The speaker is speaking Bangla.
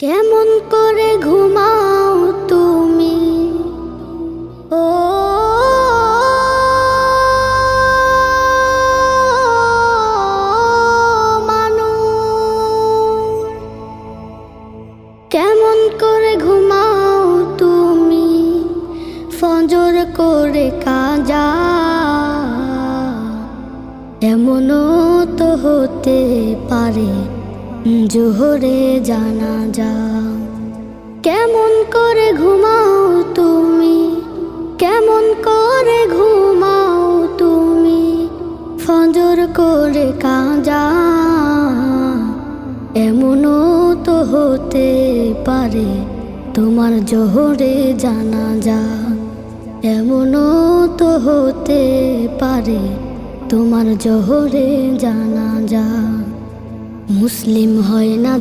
কেমন করে ঘুমাও তুমি ও মানুষ, কেমন করে ঘুমাও তুমি ফজর করে কাজা। এমনও তো হতে পারে জোহরে জানাজা। কেমন করে ঘুমাও তুমি, কেমন করে ঘুমাও তুমি ফজর করে কাজা। এমনও তো হতে পারে তোমার জোহরে জানাজা। এমনও তো হতে পারে তোমার জোহরে জানাজা। মুসলিম হয় না